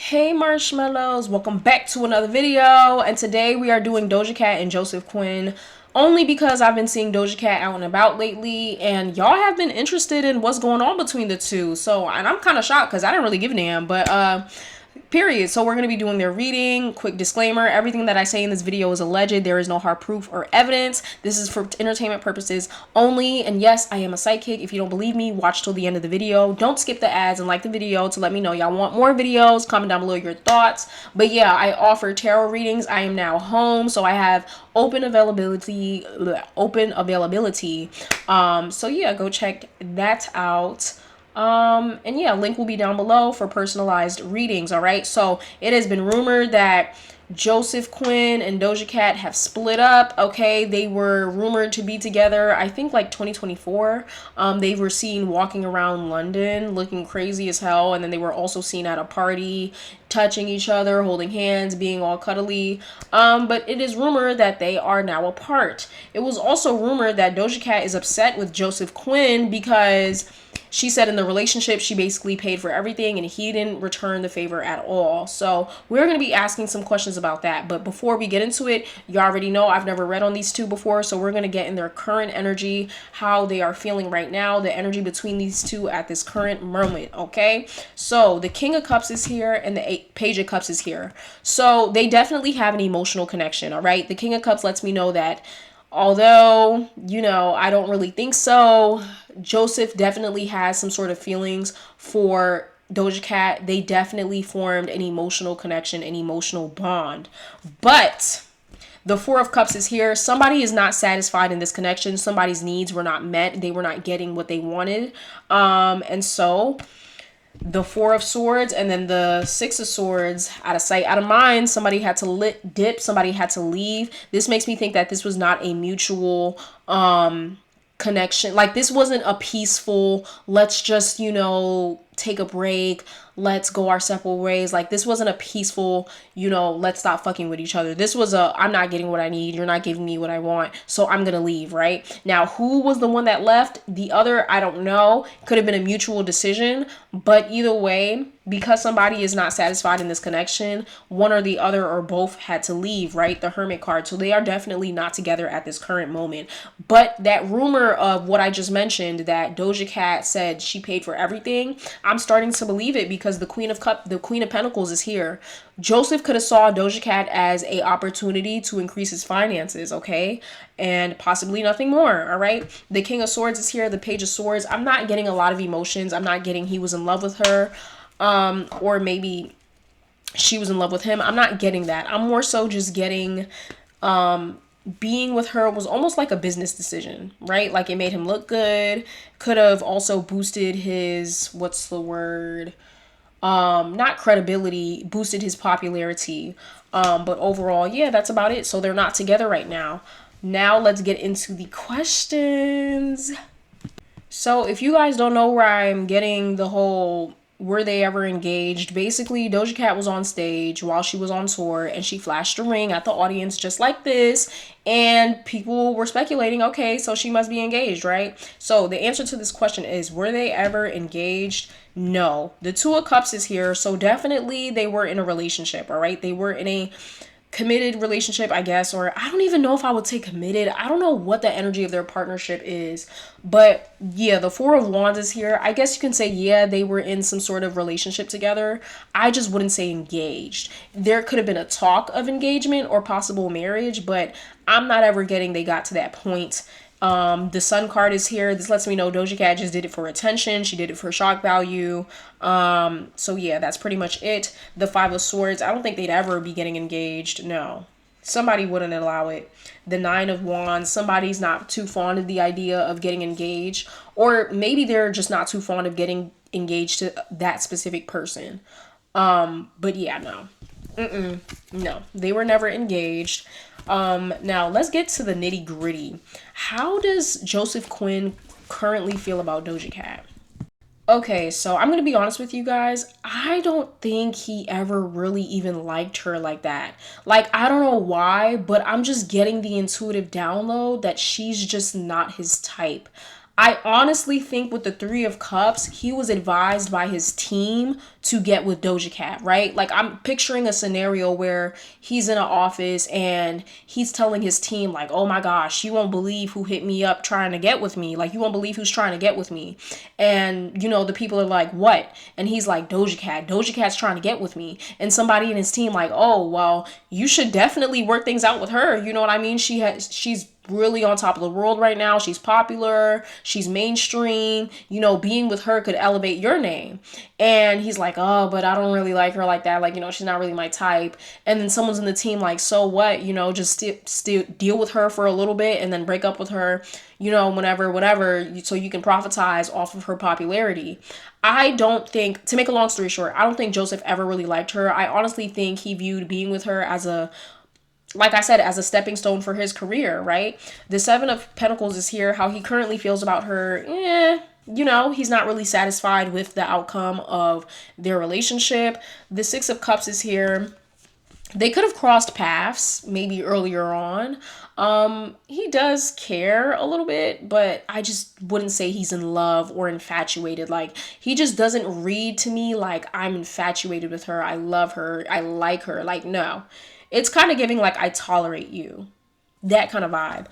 Hey marshmallows, welcome back to another video, and today we are doing Doja Cat and Joseph Quinn only because I've been seeing Doja Cat out and about lately and y'all have been interested in what's going on between the two. And I'm kind of shocked because I didn't really give a damn, but period. So we're going to be doing their reading. Quick disclaimer, everything that I say in this video is alleged. There is no hard proof or evidence. This is for entertainment purposes only. And yes, I am a psychic. If you don't believe me, watch till the end of the video. Don't skip the ads and like the video to let me know y'all want more videos. Comment down below your thoughts. But yeah, I offer tarot readings. I am now home, so I have open availability. So yeah, go check that out. And yeah, link will be down below for personalized readings. All right, so it has been rumored that Joseph Quinn and Doja Cat have split up. Okay, they were rumored to be together, I think like 2024. They were seen walking around London looking crazy as hell, and then they were also seen at a party touching each other, holding hands, being all cuddly. But it is rumored that they are now apart. It was also rumored that Doja Cat is upset with Joseph Quinn because she said in the relationship she basically paid for everything and he didn't return the favor at all. So we're going to be asking some questions about that. But before we get into it, you already know I've never read on these two before. So we're going to get in their current energy, how they are feeling right now, the energy between these two at this current moment. Okay, so the King of Cups is here and the Page of Cups is here. So they definitely have an emotional connection. All right, the King of Cups lets me know that although, I don't really think so, Joseph definitely has some sort of feelings for Doja Cat. They definitely formed an emotional connection, an emotional bond. But the Four of Cups is here. Somebody is not satisfied in this connection. Somebody's needs were not met. They were not getting what they wanted. And so the Four of Swords and then the Six of Swords, out of sight, out of mind. Somebody had to dip. Somebody had to leave. This makes me think that this was not a mutual connection. Like, this wasn't a peaceful, let's just, take a break, let's go our separate ways. Like, this wasn't a peaceful, let's stop fucking with each other. This was I'm not getting what I need, you're not giving me what I want, so I'm gonna leave. Right now, who was the one that left? The other, I don't know. Could have been a mutual decision, but either way, because somebody is not satisfied in this connection, one or the other or both had to leave. Right, the Hermit card. So they are definitely not together at this current moment. But that rumor of what I just mentioned, that Doja Cat said she paid for everything, I'm starting to believe it because the Queen of Pentacles is here. Joseph could have saw Doja Cat as a opportunity to increase his finances, okay? And possibly nothing more, all right? The King of Swords is here, the Page of Swords. I'm not getting a lot of emotions. I'm not getting he was in love with her, or maybe she was in love with him. I'm not getting that. I'm more so just getting being with her was almost like a business decision, right? Like, it made him look good. Could have also boosted his, what's the word? Not credibility, boosted his popularity. But overall, yeah, that's about it. So they're not together right now. Now let's get into the questions. So if you guys don't know where I'm getting the whole were they ever engaged, basically Doja Cat was on stage while she was on tour and she flashed a ring at the audience just like this, and people were speculating, okay, so she must be engaged, right? So the answer to this question is, were they ever engaged? No. The Two of Cups is here, so definitely they were in a relationship. All right, they were in a committed relationship, I guess, or I don't even know if I would say committed. I don't know what the energy of their partnership is, but yeah, the Four of Wands is here. I guess you can say, yeah, they were in some sort of relationship together. I just wouldn't say engaged. There could have been a talk of engagement or possible marriage, but I'm not ever getting they got to that point. The Sun card is here. This lets me know Doja Cat just did it for attention. She did it for shock value. So yeah, that's pretty much it. The Five of Swords, I don't think they'd ever be getting engaged. No, somebody wouldn't allow it. The Nine of Wands, somebody's not too fond of the idea of getting engaged, or maybe they're just not too fond of getting engaged to that specific person. But yeah, no. No, they were never engaged. Now let's get to the nitty gritty. How does Joseph Quinn currently feel about Doja Cat? Okay, so I'm gonna be honest with you guys. I don't think he ever really even liked her like that. Like, I don't know why, but I'm just getting the intuitive download that she's just not his type. I honestly think with the Three of Cups, he was advised by his team to get with Doja Cat, right? Like, I'm picturing a scenario where he's in an office and he's telling his team, like, oh my gosh, you won't believe who hit me up trying to get with me. Like, you won't believe who's trying to get with me. And, you know, the people are like, what? And he's like, Doja Cat. Doja Cat's trying to get with me. And somebody in his team, like, oh, well, you should definitely work things out with her. You know what I mean? She's really on top of the world right now. She's popular. She's mainstream. You know, being with her could elevate your name. And he's like, oh, but I don't really like her like that. Like, you know, she's not really my type. And then someone's in the team like, so what? You know, just still deal with her for a little bit and then break up with her, you know, whenever, so you can profitize off of her popularity. I don't think, to make a long story short, I don't think Joseph ever really liked her. I honestly think he viewed being with her as a, like I said, as a stepping stone for his career, right? The Seven of Pentacles is here. How he currently feels about her, you know, he's not really satisfied with the outcome of their relationship. The Six of Cups is here. They could have crossed paths maybe earlier on. He does care a little bit, but I just wouldn't say he's in love or infatuated. Like, he just doesn't read to me like I'm infatuated with her. I love her. I like her. Like, no. It's kind of giving like I tolerate you. That kind of vibe.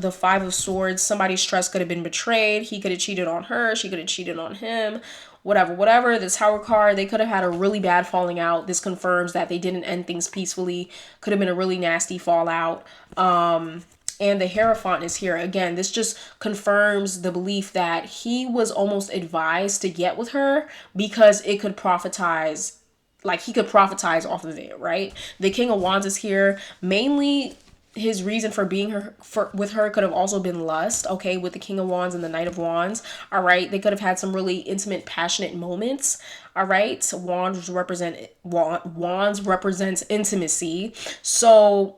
The Five of Swords, somebody's trust could have been betrayed. He could have cheated on her. She could have cheated on him. Whatever. The Tower card, they could have had a really bad falling out. This confirms that they didn't end things peacefully. Could have been a really nasty fallout. And the Hierophant is here. Again, this just confirms the belief that he was almost advised to get with her because it could profitize, like he could profitize off of it, right? The King of Wands is here. Mainly his reason for being with her could have also been lust, okay, with the King of Wands and the Knight of Wands. All right, they could have had some really intimate, passionate moments. All right, so wands represents intimacy. So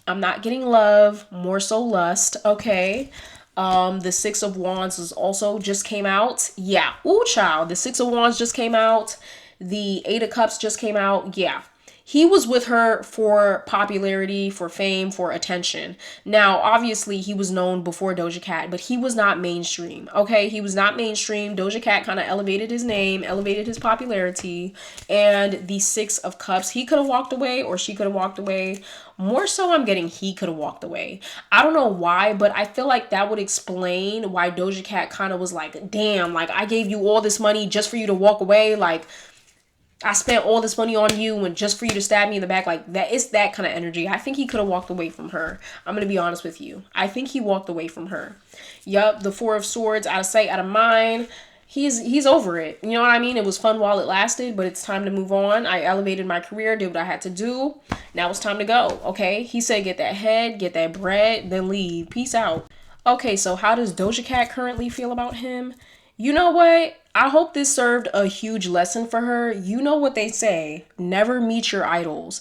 I'm not getting love, more so lust, okay? The Six of Wands is also just came out. Yeah. Ooh, child. The Six of Wands just came out. The Eight of Cups just came out. Yeah. He was with her for popularity, for fame, for attention. Now, obviously, he was known before Doja Cat, but he was not mainstream. Okay, he was not mainstream. Doja Cat kind of elevated his name, elevated his popularity. And the Six of Cups, he could have walked away or she could have walked away. More so, I'm getting he could have walked away. I don't know why, but I feel like that would explain why Doja Cat kind of was like, damn, like I gave you all this money just for you to walk away. Like, I spent all this money on you and just for you to stab me in the back. Like, that is that kind of energy. I think he could have walked away from her. I'm going to be honest with you. I think he walked away from her. Yup, the Four of Swords, out of sight, out of mind. He's over it. You know what I mean? It was fun while it lasted, but it's time to move on. I elevated my career, did what I had to do. Now it's time to go, okay? He said get that head, get that bread, then leave. Peace out. Okay, so how does Doja Cat currently feel about him? You know what? I hope this served a huge lesson for her. You know what they say, never meet your idols.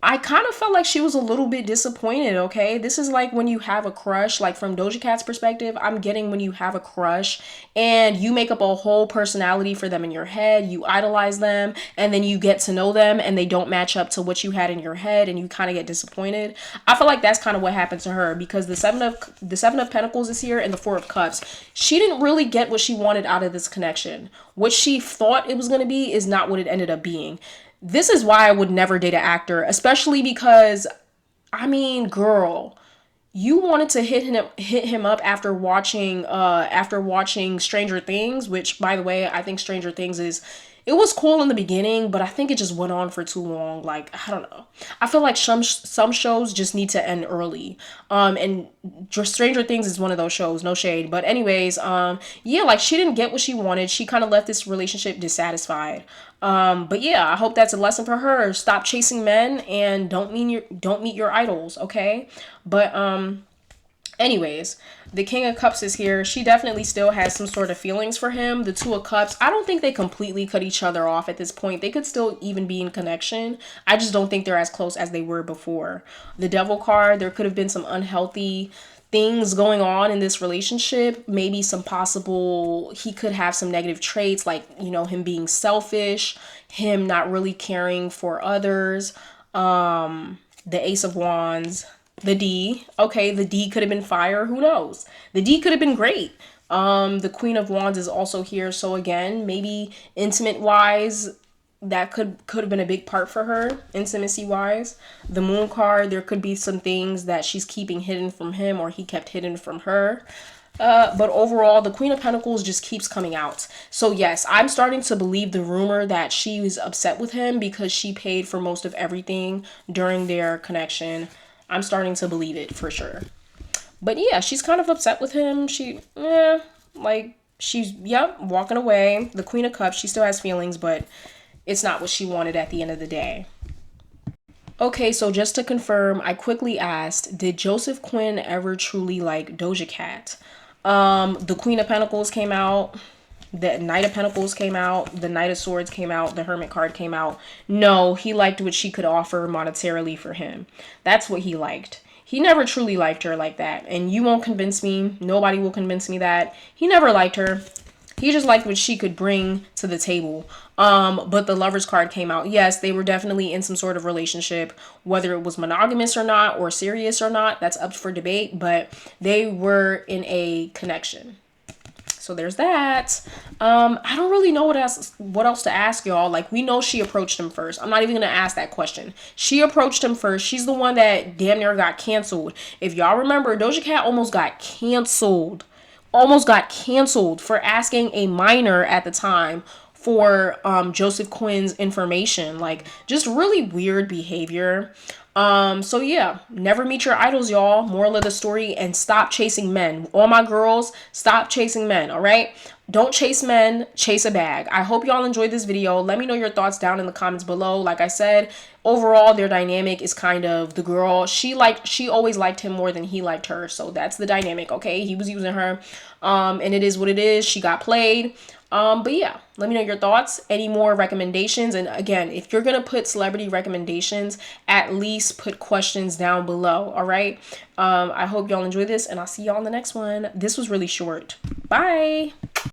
I kind of felt like she was a little bit disappointed, okay? This is like when you have a crush, like from Doja Cat's perspective, I'm getting when you have a crush and you make up a whole personality for them in your head, you idolize them, and then you get to know them and they don't match up to what you had in your head and you kind of get disappointed. I feel like that's kind of what happened to her because the Seven of Pentacles is here and the Four of Cups. She didn't really get what she wanted out of this connection. What she thought it was going to be is not what it ended up being. This is why I would never date an actor, especially because, I mean, girl, you wanted to hit him up after watching Stranger Things, which, by the way, I think Stranger Things it was cool in the beginning, but I think it just went on for too long. Like, I don't know. I feel like some shows just need to end early. And Stranger Things is one of those shows, no shade. But anyways, yeah, like she didn't get what she wanted. She kind of left this relationship dissatisfied. But yeah, I hope that's a lesson for her. Stop chasing men and don't meet your idols, okay? But anyways, the King of Cups is here. She definitely still has some sort of feelings for him. The Two of Cups, I don't think they completely cut each other off at this point. They could still even be in connection. I just don't think they're as close as they were before. The Devil card, there could have been some unhealthy things going on in this relationship. Maybe some possible, he could have some negative traits like, you know, him being selfish, him not really caring for others. The Ace of Wands. The D. Okay, the D could have been fire. Who knows? The D could have been great. The Queen of Wands is also here. So again, maybe intimate wise, that could have been a big part for her, intimacy wise. The Moon card, there could be some things that she's keeping hidden from him or he kept hidden from her. But overall, the Queen of Pentacles just keeps coming out. So yes, I'm starting to believe the rumor that she was upset with him because she paid for most of everything during their connection. I'm starting to believe it for sure. But yeah, she's kind of upset with him. She's, yep, walking away. The Queen of Cups, she still has feelings, but it's not what she wanted at the end of the day. Okay, so just to confirm, I quickly asked, did Joseph Quinn ever truly like Doja Cat? The Queen of Pentacles came out. The Knight of Pentacles came out. The Knight of Swords came out. The Hermit card came out. No, he liked what she could offer monetarily for him. That's what he liked. He never truly liked her like that. And you won't convince me. Nobody will convince me that. He never liked her. He just liked what she could bring to the table. But the Lovers card came out. Yes, they were definitely in some sort of relationship, whether it was monogamous or not, or serious or not, that's up for debate, but they were in a connection. So there's that. I don't really know what else to ask y'all. Like, we know she approached him first. I'm not even gonna ask that question. She approached him first. She's the one that damn near got canceled. If y'all remember, Doja Cat almost got canceled. Almost got canceled for asking a minor at the time for Joseph Quinn's information. Like, just really weird behavior. So yeah, never meet your idols, y'all. Moral of the story, and stop chasing men. All my girls, stop chasing men, all right? Don't chase men, chase a bag. I hope y'all enjoyed this video. Let me know your thoughts down in the comments below. Like I said, overall, their dynamic is kind of the girl. She always liked him more than he liked her. So that's the dynamic, okay? He was using her. And it is what it is. She got played. But yeah, let me know your thoughts. Any more recommendations? And again, if you're going to put celebrity recommendations, at least put questions down below. All right. I hope y'all enjoy this, and I'll see y'all in the next one. This was really short. Bye.